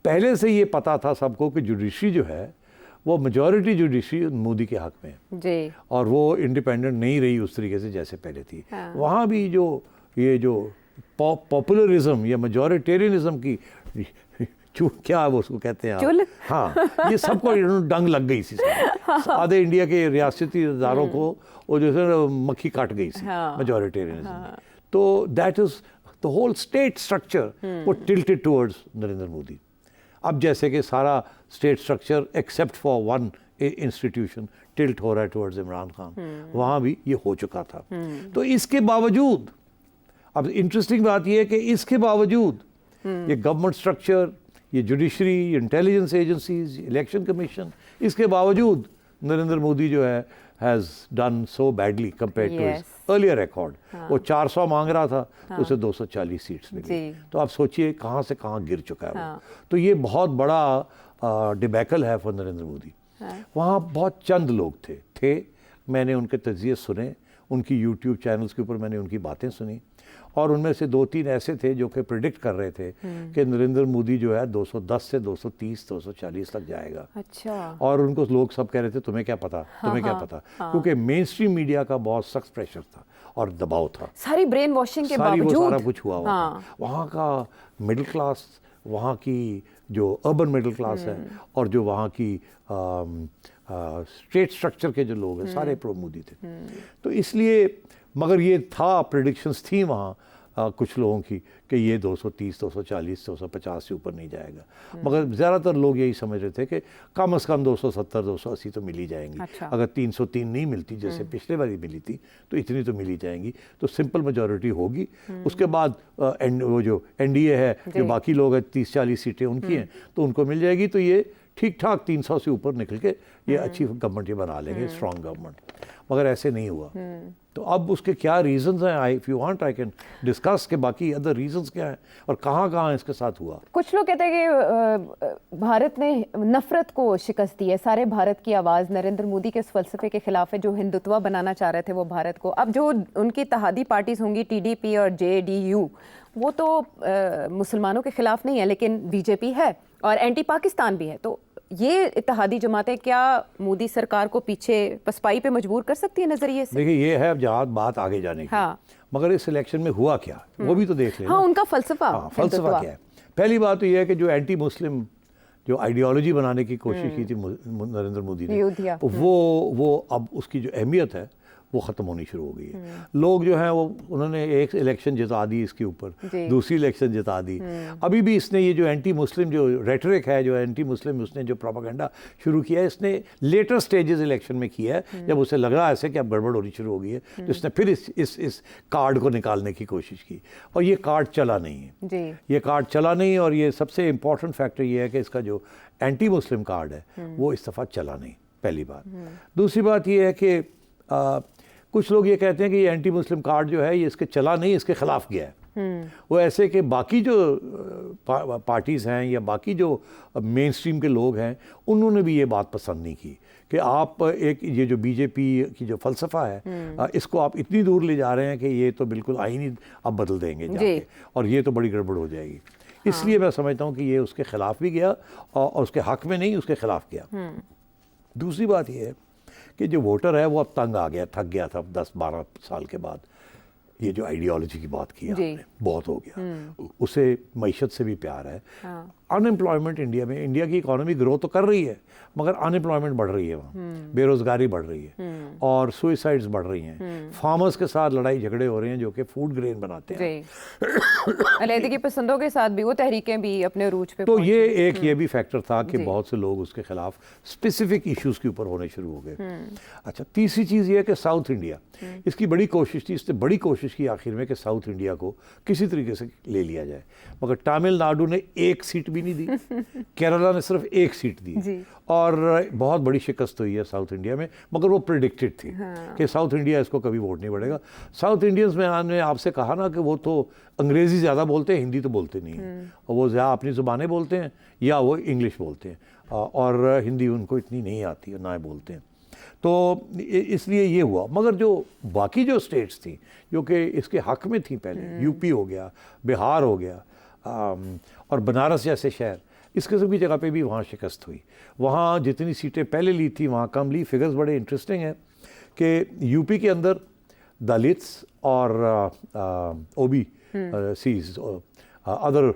पहले से ये पता था सबको कि जुडिशरी जो है वो मेजॉरिटी जुडिशरी मोदी के हक में है जी, और वो इंडिपेंडेंट नहीं रही उस तरीके से जैसे पहले थी। हाँ। वहाँ भी जो ये जो पॉपुलरिज्म या मेजॉरिटेरियनिज्म की क्या वो उसको कहते हैं चुल? हाँ, ये सबको डंग लग गई थी। आधे इंडिया के रियासती इदारों को वो जो है मक्खी काट गई थी मेजॉरिटेरियनिज्म। तो that is the whole state structure वो टिल्टेड टुवर्ड्स नरेंद्र मोदी। अब जैसे कि सारा state structure except for one institution tilt हो रहा है टुवर्ड्स इमरान खान, वहाँ भी ये हो चुका था। तो इसके बावजूद, अब इंटरेस्टिंग बात ये है कि इसके बावजूद ये गवर्नमेंट स्ट्रक्चर, ये judiciary, intelligence agencies, election commission, इसके बावजूद नरेंद्र मोदी जो है has done so badly compare to his earlier record. वो 400 मांग रहा था, तो उसे 240 सीट्स मिली। तो आप सोचिए कहाँ से कहाँ गिर चुका है वो। तो ये बहुत बड़ा डिबैकल है फॉर नरेंद्र मोदी। वहाँ बहुत चंद लोग थे, मैंने उनके तज्ज़िये सुने, उनकी यूट्यूब चैनल्स के ऊपर मैंने उनकी बातें सुनी, और उनमें से 2-3 ऐसे थे जो कि प्रिडिक्ट कर रहे थे कि नरेंद्र मोदी जो है 210 से 230, 240 तक जाएगा। अच्छा। और उनको लोग सब कह रहे थे तुम्हें क्या पता, तुम्हें क्या पता, क्योंकि मेन स्ट्रीम मीडिया का बहुत सख्त प्रेशर था और दबाव था, सारी ब्रेन वॉशिंग के सारी बावजूद वो सारा कुछ हुआ था। वहाँ का मिडिल क्लास, वहाँ की जो अर्बन मिडिल क्लास है और जो वहाँ की स्टेट स्ट्रक्चर के जो लोग हैं सारे प्रो मोदी थे। तो इसलिए, मगर ये था, प्रेडिक्शंस थी वहाँ कुछ लोगों की कि ये 230, 240, 250 से ऊपर नहीं जाएगा। मगर ज़्यादातर लोग यही समझ रहे थे कि कम से कम 270, 280 तो मिल ही जाएंगी। अच्छा। अगर 303 नहीं मिलती जैसे पिछले बारी मिली थी, तो इतनी तो मिल ही जाएंगी, तो सिंपल मेजॉरिटी होगी। उसके बाद वो जो NDA है, जो बाकी लोग हैं 30-40 सीटें उनकी हैं, तो उनको मिल जाएगी। तो ये ठीक ठाक 300 से ऊपर निकल के ये अच्छी गवर्नमेंट ये बना लेंगे, स्ट्रॉन्ग गवर्नमेंट। मगर ऐसे नहीं हुआ। तो अब उसके क्या रीजंस हैं, if you want I can discuss के बाकी अदर रीजंस क्या हैं और कहाँ इसके साथ हुआ। कुछ लोग कहते हैं कि भारत ने नफरत को शिकस्त दी है, सारे भारत की आवाज़ नरेंद्र मोदी के इस फलसफे के खिलाफ है, जो हिंदुत्व बनाना चाह रहे थे वो भारत को। अब जो उनकी इत्तेहादी पार्टीज होंगी TDP और JDU, वो तो मुसलमानों के खिलाफ नहीं है, लेकिन BJP है और एंटी पाकिस्तान भी है। तो ये इत्तेहादी जमातें क्या मोदी सरकार को पीछे पसपाई पे मजबूर कर सकती है नजरिए से? देखिए, ये है जहाँ बात आगे जाने की। हाँ। मगर इस इलेक्शन में हुआ क्या, वो भी तो देख लें। हाँ, उनका फलसफा। हाँ, फलसफा क्या है? पहली बात तो ये है कि जो एंटी मुस्लिम जो आइडियोलॉजी बनाने की कोशिश की थी नरेंद्र मोदी ने, वो अब उसकी जो अहमियत है वो ख़त्म होनी शुरू हो गई है। लोग जो हैं वो, उन्होंने एक इलेक्शन जिता दी इसके ऊपर, दूसरी इलेक्शन जिता दी। अभी भी इसने ये जो एंटी मुस्लिम जो रेटरिक है, जो एंटी मुस्लिम उसने जो प्रोपेगेंडा शुरू किया है, इसने लेटर स्टेजेस इलेक्शन में किया है, जब उसे लग रहा है ऐसे कि अब गड़बड़ होनी शुरू हो गई है, तो इसने फिर इस कार्ड को निकालने की कोशिश की, और ये कार्ड चला नहीं है। ये कार्ड चला नहीं, और ये सबसे इम्पॉर्टेंट फैक्टर ये है कि इसका जो एंटी मुस्लिम कार्ड है वो इस दफ़ा चला नहीं, पहली बात। दूसरी बात ये है कि कुछ लोग ये कहते हैं कि ये एंटी मुस्लिम कार्ड जो है ये इसके चला नहीं, इसके खिलाफ गया है। वो ऐसे कि बाकी जो पार्टीज़ हैं या बाकी जो मेन स्ट्रीम के लोग हैं, उन्होंने भी ये बात पसंद नहीं की कि आप एक ये जो BJP की जो फ़लसफ़ा है, इसको आप इतनी दूर ले जा रहे हैं कि ये तो बिल्कुल आईन ही आप बदल देंगे जाके, और ये तो बड़ी गड़बड़ हो जाएगी। इसलिए मैं समझता हूँ कि ये उसके खिलाफ भी गया, और उसके हक में नहीं, उसके खिलाफ गया। दूसरी बात ये है कि जो वोटर है वो अब तंग आ गया, थक गया था 10-12 साल के बाद। ये जो आइडियोलॉजी की बात की आपने, बहुत हो गया। उसे मईशत से भी प्यार है। अनएम्प्लॉयमेंट इंडिया में, इंडिया की इकोनॉमी ग्रो तो कर रही है, मगर अनएम्प्लॉयमेंट बढ़ रही है वहाँ, बेरोजगारी बढ़ रही है, और सुइसाइड्स बढ़ रही हैं। फार्मर्स के साथ लड़ाई झगड़े हो रहे हैं जो कि फूड ग्रेन बनाते हैं। अलैदगी पसंदों के साथ भी वो तहरीकें भी अपने रूज पे। तो ये भी फैक्टर था कि बहुत से लोग उसके खिलाफ स्पेसिफिक इश्यूज के ऊपर होने शुरू हो गए। अच्छा, तीसरी चीज़ ये है कि साउथ इंडिया, इसकी बड़ी कोशिश थी, इसने बड़ी कोशिश की आखिर में कि साउथ इंडिया को किसी तरीके से ले लिया जाए, मगर तमिलनाडु ने एक सीट भी नहीं दी, केरला ने सिर्फ एक सीट दी और बहुत बड़ी शिकस्त हुई है साउथ इंडिया में, मगर वो प्रिडिक्टेड थी कि साउथ इंडिया इसको कभी वोट नहीं बढ़ेगा। साउथ इंडियंस में मैंने आपसे कहा ना कि वो तो अंग्रेज़ी ज़्यादा बोलते हैं, हिंदी तो बोलते नहीं हैं, और वो ज़्यादा अपनी ज़ुबानें बोलते हैं या वो इंग्लिश बोलते हैं, और हिंदी उनको इतनी नहीं आती है, ना बोलते हैं। तो इसलिए ये हुआ। मगर जो बाकी जो स्टेट्स थी जो कि इसके हक में थी पहले, यूपी हो गया, बिहार हो गया, और बनारस जैसे शहर, इस किस्म की जगह पे भी वहाँ शिकस्त हुई। वहाँ जितनी सीटें पहले ली थी वहाँ कम ली। फिगर्स बड़े इंटरेस्टिंग हैं कि यूपी के अंदर दलित्स और ओबी सीज, अदर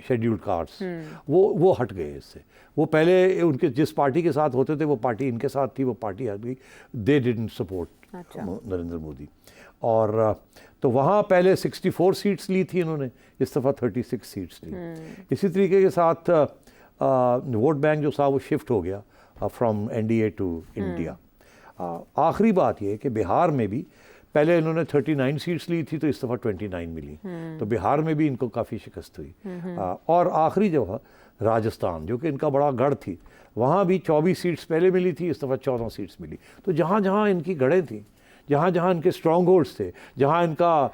शेड्यूल्ड कास्ट्स, वो हट गए इससे। वो पहले उनके जिस पार्टी के साथ होते थे वो पार्टी इनके साथ थी, वो पार्टी हट गई, they didn't support Narendra Modi. और तो वहाँ पहले 64 सीट्स ली थी इन्होंने, इस दफ़ा 36 सीट्स ली। इसी तरीके के साथ वोट बैंक जो था वो शिफ्ट हो गया फ्रॉम एनडीए टू इंडिया। आखिरी बात ये कि बिहार में भी पहले इन्होंने 39 सीट्स ली थी, तो इस दफ़ा 29 मिली, तो बिहार में भी इनको काफ़ी शिकस्त हुई। और आखिरी जगह राजस्थान, जो कि इनका बड़ा गढ़ थी, वहाँ भी 24 सीट्स पहले मिली थी, इस दफ़ा 14 सीट्स मिली। तो जहाँ जहाँ इनकी गढ़ें थी, जहाँ जहाँ इनके स्ट्रॉन्ग होल्ड्स थे, जहाँ इनका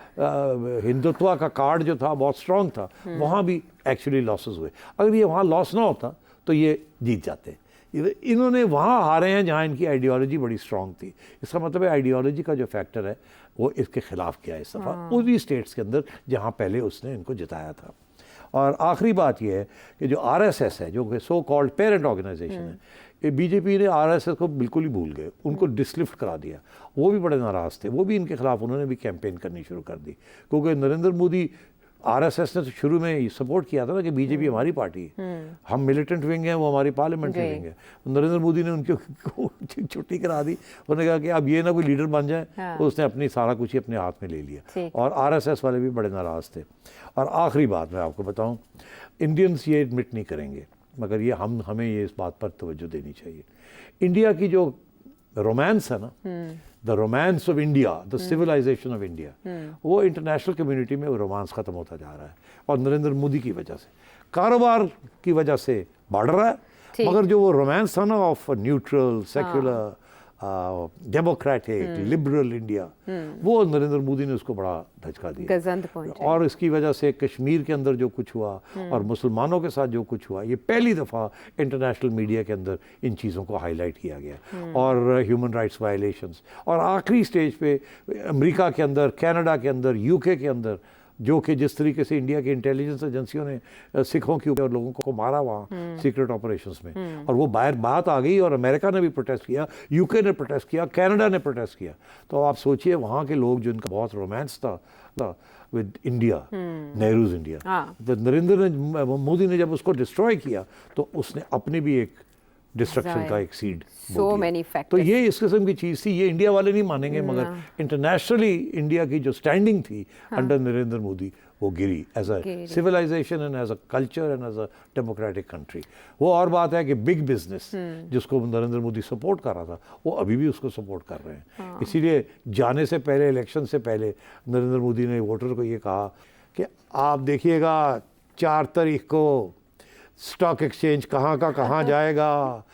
हिंदुत्व का कार्ड जो था बहुत स्ट्रॉन्ग था, वहाँ भी एक्चुअली लॉसेस हुए। अगर ये वहाँ लॉस ना होता तो ये जीत जाते। इन्होंने वहाँ हारे हैं जहाँ इनकी आइडियोलॉजी बड़ी स्ट्रॉन्ग थी। इसका मतलब है आइडियोलॉजी का जो फैक्टर है वो इसके खिलाफ किया इस दफ़ा उसी स्टेट्स के अंदर जहाँ पहले उसने इनको जिताया था। और आखिरी बात यह है कि जो आरएसएस है, जो कि सो कॉल्ड पेरेंट ऑर्गेनाइजेशन है, ये बीजेपी ने आरएसएस को बिल्कुल ही भूल गए, उनको डिसलिफ्ट करा दिया। वो भी बड़े नाराज़ थे, वो भी इनके खिलाफ उन्होंने भी कैंपेन करनी शुरू कर दी, क्योंकि नरेंद्र मोदी, आरएसएस ने तो शुरू में सपोर्ट किया था ना कि बीजेपी हमारी पार्टी है, हम मिलिटेंट विंग हैं, वो हमारी पार्लियामेंट्री विंग है। नरेंद्र मोदी ने उनकी छुट्टी करा दी, उन्होंने कहा कि अब ये ना कोई लीडर बन जाए, तो उसने अपनी सारा कुछ ही अपने हाथ में ले लिया, और आरएसएस वाले भी बड़े नाराज़ थे। और आखिरी बात मैं आपको बताऊं, इंडियंस ये एडमिट नहीं करेंगे, मगर ये हमें ये इस बात पर तवज्जो देनी चाहिए। इंडिया की जो रोमांस है ना, the romance of India, the civilization of India, वो इंटरनेशनल कम्युनिटी में वो रोमांस ख़त्म होता जा रहा है, और नरेंद्र मोदी की वजह से, कारोबार की वजह से बढ़ रहा है, मगर जो वो रोमांस था ना of neutral, secular, democratic, liberal India, वो नरेंद्र मोदी ने उसको बड़ा धचका दिया। और इसकी वजह से कश्मीर के अंदर जो कुछ हुआ और मुसलमानों के साथ जो कुछ हुआ, ये पहली दफ़ा इंटरनेशनल मीडिया के अंदर इन चीज़ों को हाईलाइट किया गया, और ह्यूमन राइट्स वायलेशंस। और आखिरी स्टेज पे अमेरिका के अंदर, कनाडा के अंदर, यूके के अंदर, जो कि जिस तरीके से इंडिया की इंटेलिजेंस एजेंसियों ने सिखों के ऊपर लोगों को मारा वहाँ सीक्रेट ऑपरेशंस में, और वो बाहर बात आ गई, और अमेरिका ने भी प्रोटेस्ट किया, यूके ने प्रोटेस्ट किया, कनाडा ने प्रोटेस्ट किया। तो आप सोचिए वहाँ के लोग जिनका बहुत रोमांस था विद इंडिया, नेहरूज इंडिया, तो नरेंद्र मोदी ने जब उसको डिस्ट्रॉय किया तो उसने अपने भी एक डिस्ट्रक्शन का एक सीड तो ये इस किस्म की चीज़ थी। ये इंडिया वाले नहीं मानेंगे, मगर इंटरनेशनली इंडिया की जो स्टैंडिंग थी अंडर नरेंद्र मोदी, वो गिरी as a civilization and as a culture and as a democratic country. वो और बात है कि बिग बिजनेस जिसको नरेंद्र मोदी सपोर्ट कर रहा था, वो अभी भी उसको सपोर्ट कर रहे हैं। इसीलिए जाने से पहले, इलेक्शन से पहले, नरेंद्र मोदी ने वोटर को ये कहा कि आप देखिएगा 4 तारीख को स्टॉक एक्सचेंज कहाँ का कहाँ जाएगा।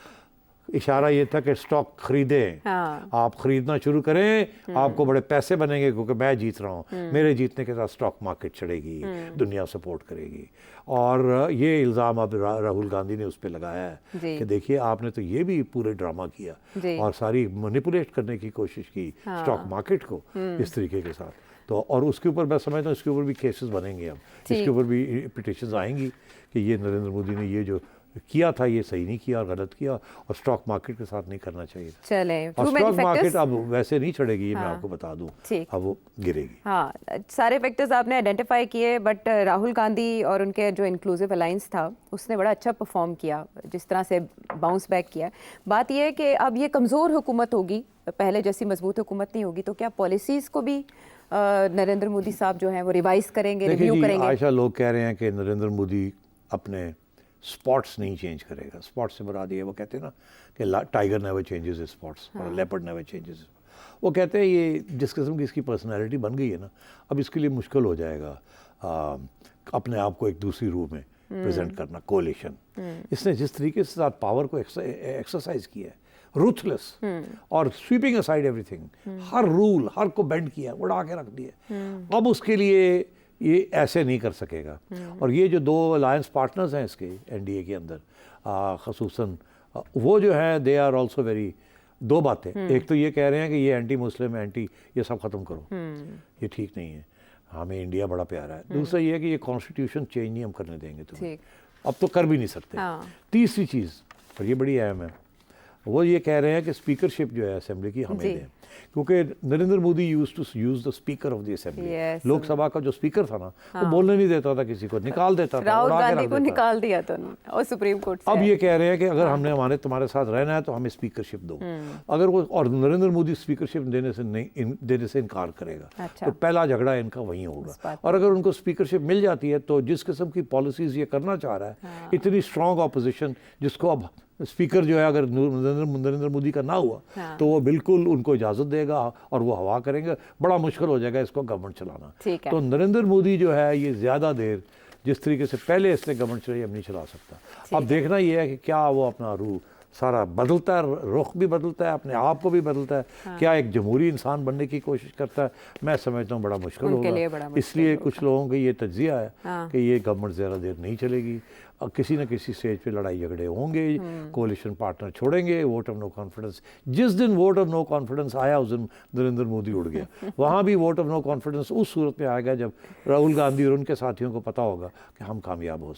इशारा ये था कि स्टॉक खरीदें, आप खरीदना शुरू करें, आपको बड़े पैसे बनेंगे, क्योंकि मैं जीत रहा हूँ, मेरे जीतने के साथ स्टॉक मार्केट चढ़ेगी, दुनिया सपोर्ट करेगी। और ये इल्ज़ाम अब राहुल गांधी ने उस पर लगाया है कि देखिए आपने तो ये भी पूरे ड्रामा किया और सारी मैनिपुलेट करने की कोशिश की स्टॉक मार्केट को इस तरीके के साथ। तो और उसके ऊपर मैं समझता हूँ इसके ऊपर भी केसेस बनेंगे, अब इसके ऊपर भी पिटिशंस आएंगी कि ये नरेंद्र मोदी ने ये जो किया था ये सही नहीं किया, गलत किया, और स्टॉक मार्केट के साथ नहीं करना चाहिए। चले, और स्टॉक मार्केट अब वैसे नहीं चढ़ेगी, ये मैं आपको बता दूं, अब वो गिरेगी। हाँ, सारे फैक्टर्स आपने आइडेंटिफाई किए, बट राहुल गांधी और उनके जो इंक्लूसिव अलायंस था उसने बड़ा अच्छा परफॉर्म किया, जिस तरह से बाउंस बैक किया। बात यह है कि अब ये कमज़ोर हुकूमत होगी, पहले जैसी मजबूत हुकूमत नहीं होगी, तो क्या पॉलिसीज़ को भी नरेंद्र मोदी साहब जो हैं वो रिवाइज करेंगे, रिव्यू करेंगे? आयशा, लोग कह रहे हैं कि नरेंद्र मोदी अपने स्पॉट्स नहीं चेंज करेगा। स्पॉट्स से मुराद ये, वो कहते हैं ना कि tiger never changes his spots और लेपर्ड नेवर चेंजेस। वो कहते हैं ये जिस किस्म की इसकी पर्सनैलिटी बन गई है ना, अब इसके लिए मुश्किल हो जाएगा अपने आप को एक दूसरी रूह में प्रेजेंट करना, कोलिशन। इसने जिस तरीके से साथ पावर को एक्सरसाइज किया है, रूथलेस और स्वीपिंग असाइड एवरीथिंग, हर रूल हर को बेंड किया, उड़ा के रख दिया। अब उसके लिए ये ऐसे नहीं कर सकेगा। और ये जो 2 अलायंस पार्टनर्स हैं इसके एनडीए के अंदर, खसूसन वो जो है दे आर ऑल्सो वेरी, 2 बातें, एक तो ये कह रहे हैं कि ये एंटी मुस्लिम, एंटी ये सब ख़त्म करो, ये ठीक नहीं है, हमें इंडिया बड़ा प्यारा है। दूसरा ये है कि ये कॉन्स्टिट्यूशन चेंज नहीं हम करने देंगे तुम्हें, अब तो कर भी नहीं सकते। तीसरी चीज़, और ये बड़ी अहम है, वो ये कह रहे हैं कि स्पीकरशिप जो है असेंबली की हमें दें, क्योंकि Narendra Modi used to use the speaker of the assembly. Lok Sabha का जो स्पीकर था ना, वो बोलने नहीं देता था किसी को, निकाल देता था, राहुल गांधी को निकाल दिया था और सुप्रीम कोर्ट से। अब ये कह रहे हैं कि अगर हमने तुम्हारे साथ रहना है तो हमें स्पीकरशिप दो। अगर वो, और नरेंद्र मोदी स्पीकरशिप देने से इनकार करेगा, तो पहला झगड़ा इनका वहीं होगा। और अगर उनको स्पीकरशिप मिल जाती है तो जिस किस्म की पॉलिसीज ये करना चाह रहा है, इतनी स्ट्रॉन्ग ऑपोजिशन, जिसको अब स्पीकर जो है अगर नरेंद्र मोदी का ना हुआ तो वो बिल्कुल उनको इजाज़त देगा और वो हवा करेंगे, बड़ा मुश्किल हो जाएगा इसको गवर्नमेंट चलाना। तो नरेंद्र मोदी जो है ये ज़्यादा देर जिस तरीके से पहले इसने गवर्नमेंट चलाई अब नहीं चला सकता। अब देखना ये है कि क्या वो अपना रूह सारा बदलता है, रुख भी बदलता है, अपने आप को भी बदलता है, क्या एक जमहूरी इंसान बनने की कोशिश करता है। मैं समझता हूँ बड़ा मुश्किल होगा, इसलिए कुछ लोगों का ये तज्जिया है कि ये गवर्नमेंट ज़्यादा देर नहीं चलेगी, और किसी न किसी स्टेज पे लड़ाई झगड़े होंगे, कोलिशन पार्टनर छोड़ेंगे, वोट ऑफ नो कॉन्फिडेंस। जिस दिन वोट ऑफ नो कॉन्फिडेंस आया उस दिन नरेंद्र मोदी उड़ गया। वहाँ भी वोट ऑफ नो कॉन्फिडेंस उस सूरत में आएगा जब राहुल गांधी और उनके साथियों को पता होगा कि हम कामयाब हो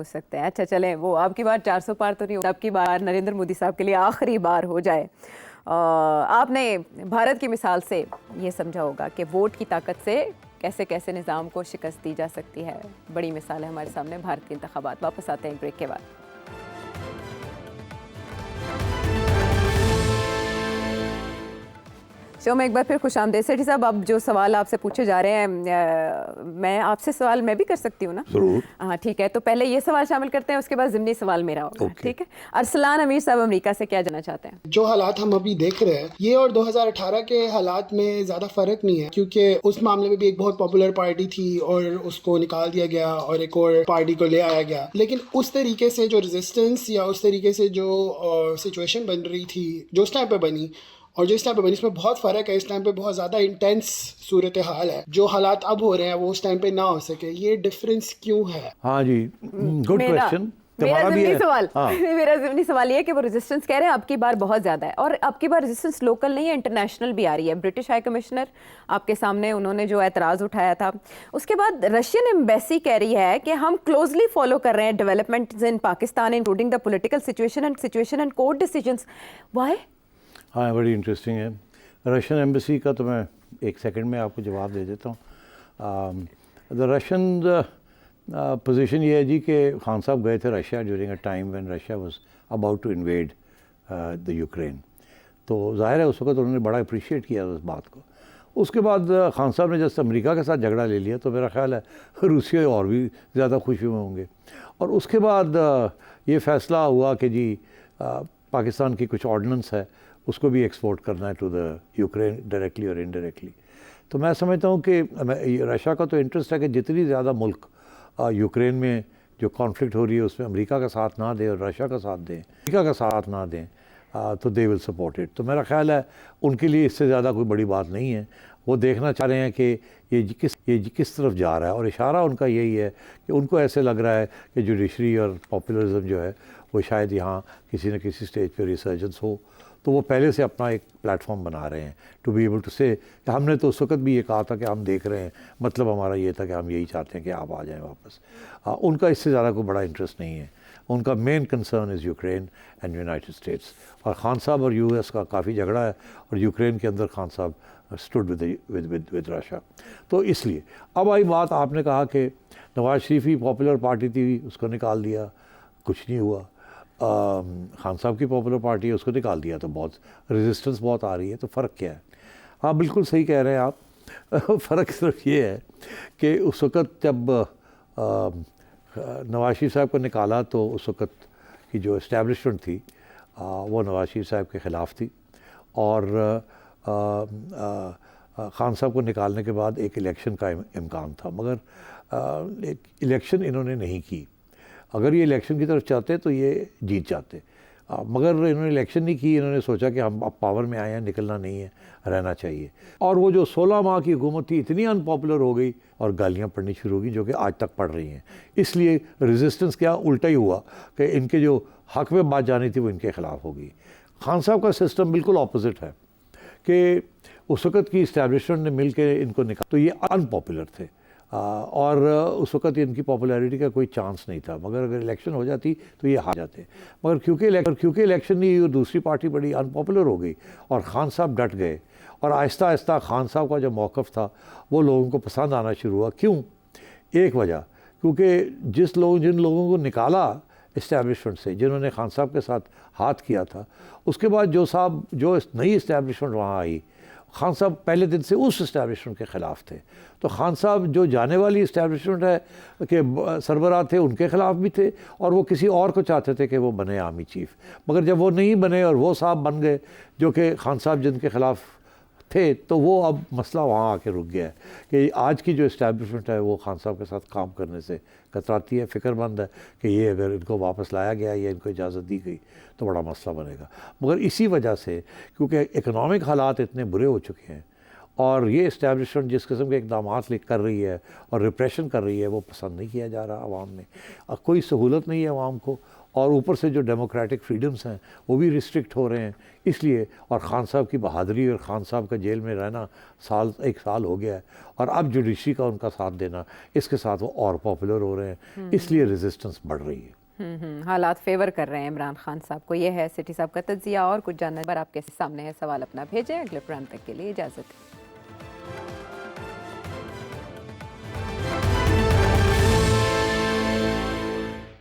सकते हैं। अच्छा चलें, वो आपकी बार 400 पार तो नहीं, आपकी बार नरेंद्र मोदी साहब के लिए आखिरी बार हो जाए। आपने भारत की मिसाल से ये समझा होगा कि वोट की ताकत से कैसे कैसे निज़ाम को शिकस्त दी जा सकती है। बड़ी मिसाल है हमारे सामने भारत के इंतखाबात। वापस आते हैं ब्रेक के बाद। शो में एक बार फिर खुशामदीद। सेठी साहब, अब जो सवाल आपसे पूछे जा रहे हैं, मैं आपसे सवाल मैं भी कर सकती हूँ ना? जरूर। हाँ ठीक है, तो पहले ये सवाल शामिल करते हैं, उसके बाद ज़िमनी सवाल मेरा होगा। ठीक है, अरसलान अमीर साहब अमेरिका से क्या जानना चाहते हैं? जो हालात हम अभी देख रहे हैं, ये और 2018 के हालात में ज़्यादा फ़र्क नहीं है, क्योंकि उस मामले में भी एक बहुत पॉपुलर पार्टी थी और उसको निकाल दिया गया और एक और पार्टी को ले आया गया। लेकिन उस तरीके से जो रेजिस्टेंस या उस तरीके से जो सिचुएशन बन रही थी जो उस टाइम पे बनी और जो इस टाइम पे बनी, इसमें बहुत फ़र्क है। इस टाइम पे बहुत ज़्यादा इंटेंस सूरत हाल है, जो हालात अब हो रहे हैं वो उस टाइम पे ना हो सके। ये डिफरेंस क्यों है? हाँ जी, गुड क्वेश्चन। मेरा ज़िमनी सवाल ये है कि वो रेजिस्टेंस कह रहे हैं आपकी बार बहुत ज़्यादा है, और आपकी बार रेजिस्टेंस लोकल नहीं है, इंटरनेशनल भी आ रही है। ब्रिटिश हाई कमिश्नर आपके सामने उन्होंने जो एतराज़ उठाया था, उसके बाद रशियन एम्बेसी कह रही है कि हम क्लोजली फॉलो कर रहे हैं developments in Pakistan including the political situation and court decisions. Why? हाँ, बड़ी इंटरेस्टिंग है। रशियन एम्बेसी का तो मैं एक सेकंड में आपको जवाब दे देता हूँ। द रशियन पोजीशन ये है जी कि खान साहब गए थे Russia during a time when Russia was about to invade the Ukraine. तो जाहिर है उस वक्त उन्होंने बड़ा अप्रिशिएट किया उस बात को। उसके बाद खान साहब ने जैसे अमेरिका के साथ झगड़ा ले लिया तो मेरा ख्याल है रूसिया और भी ज़्यादा खुशी में होंगे। और उसके बाद ये फ़ैसला हुआ कि जी पाकिस्तान की कुछ ऑर्डिनेंस है उसको भी एक्सपोर्ट करना है टू द यूक्रेन डायरेक्टली और इनडायरेक्टली। तो मैं समझता हूँ कि रशिया का तो इंटरेस्ट है कि जितनी ज़्यादा मुल्क यूक्रेन में जो कॉन्फ्लिक्ट हो रही है उसमें अमेरिका का साथ ना दें और रशिया का साथ दें, अमेरिका का साथ ना दें, तो दे विल सपोर्ट इट। तो मेरा ख्याल है उनके लिए इससे ज़्यादा कोई बड़ी बात नहीं है। वो देखना चाह रहे हैं कि ये किस तरफ जा रहा है, और इशारा उनका यही है कि उनको ऐसे लग रहा है कि जुडिशरी और पॉपुलरिज्म जो है वो शायद यहाँ किसी न किसी स्टेज पर रिसर्जेंस हो। तो वो पहले से अपना एक प्लेटफॉर्म बना रहे हैं टू बी एबल टू से कि हमने तो उस वक्त भी ये कहा था कि हम देख रहे हैं, मतलब हमारा ये था कि हम यही चाहते हैं कि आप आ जाएं वापस। उनका इससे ज़्यादा कोई बड़ा इंटरेस्ट नहीं है। उनका main concern is Ukraine and United states. और खान साहब और यूएस का काफ़ी झगड़ा है और यूक्रेन के अंदर खान साहब स्टूड विद रशिया। तो इसलिए अब आई बात, आपने कहा कि नवाज शरीफ ही पॉपुलर पार्टी थी, उसको निकाल दिया, कुछ नहीं हुआ। खान साहब की पॉपुलर पार्टी है, उसको निकाल दिया, तो बहुत रेजिस्टेंस बहुत आ रही है। तो फ़र्क क्या है? हाँ बिल्कुल सही कह रहे हैं आप। फ़र्क सिर्फ ये है कि उस वक़्त जब नवाज शरीफ साहब को निकाला तो उस वक़्त की जो इस्टेब्लिशमेंट थी वो नवाज शरीफ साहब के ख़िलाफ़ थी, और खान साहब को निकालने के बाद एक इलेक्शन का इम्कान था, मगर एक इलेक्शन इन्होंने नहीं की। अगर ये इलेक्शन की तरफ चाहते तो ये जीत जाते। मगर इन्होंने इलेक्शन नहीं की, इन्होंने सोचा कि हम अब पावर में आए हैं, निकलना नहीं है, रहना चाहिए। और वो जो 16 माह की हुकूमत थी इतनी अनपॉपुलर हो गई और गालियाँ पड़नी शुरू हो गई, जो कि आज तक पड़ रही हैं। इसलिए रेजिस्टेंस क्या उल्टा ही हुआ कि इनके जो हक में बात जानी थी वो इनके ख़िलाफ़ हो गई। खान साहब का सिस्टम बिल्कुल ऑपोजिट है कि उस वक़्त की इस्टेब्लिशमेंट ने मिल के इनको निकाला, तो ये अनपॉपुलर थे और उस वक़्त इनकी पॉपुलैरिटी का कोई चांस नहीं था। मगर अगर इलेक्शन हो जाती तो ये हार जाते। मगर क्योंकि इलेक्शन नहीं हुई, दूसरी पार्टी बड़ी अनपॉपुलर हो गई और खान साहब डट गए और आहिस्ता आहिस्ता खान साहब का जो मौक़िफ़ था वो लोगों को पसंद आना शुरू हुआ। क्यों? एक वजह, क्योंकि जिन लोगों को निकाला इस्टेब्लिशमेंट से, जिन्होंने खान साहब के साथ हाथ किया था, उसके बाद जो नई इस्टेब्लिशमेंट वहाँ आई, खान साहब पहले दिन से उस इस्टेब्लिशमेंट के ख़िलाफ़ थे। तो खान साहब जो जाने वाली इस्टेब्लिशमेंट है के सरबराह थे, उनके ख़िलाफ़ भी थे और वो किसी और को चाहते थे कि वो बने आर्मी चीफ़। मगर जब वो नहीं बने और वो साहब बन गए जो कि खान साहब जिनके ख़िलाफ़ थे, तो वो अब मसला वहाँ आके रुक गया है कि आज की जो इस्टेब्लिशमेंट है वो खान साहब के साथ काम करने से कतराती है, फ़िक्रमंद है कि ये अगर इनको वापस लाया गया या इनको इजाज़त दी गई तो बड़ा मसला बनेगा। मगर इसी वजह से, क्योंकि इकनॉमिक हालात इतने बुरे हो चुके हैं और ये इस्टेब्लिशमेंट जिस किस्म के इक़दाम कर रही है और रिप्रेशन कर रही है, वो पसंद नहीं किया जा रहा आवाम में। कोई सहूलत नहीं है आवाम को और ऊपर से जो डेमोक्रेटिक फ्रीडम्स हैं वो भी रिस्ट्रिक्ट हो रहे हैं। इसलिए और ख़ान साहब की बहादुरी और ख़ान साहब का जेल में रहना एक साल हो गया है और अब जुडिशरी का उनका साथ देना, इसके साथ वो और पॉपुलर हो रहे हैं, इसलिए रेजिस्टेंस बढ़ रही है। हालात फेवर कर रहे हैं इमरान खान साहब को। ये है सिटी साहब का तज्जिया। और कुछ जानने पर आपके सामने है सवाल अपना भेजें। अगले प्रोग्राम तक के लिए इजाज़त है।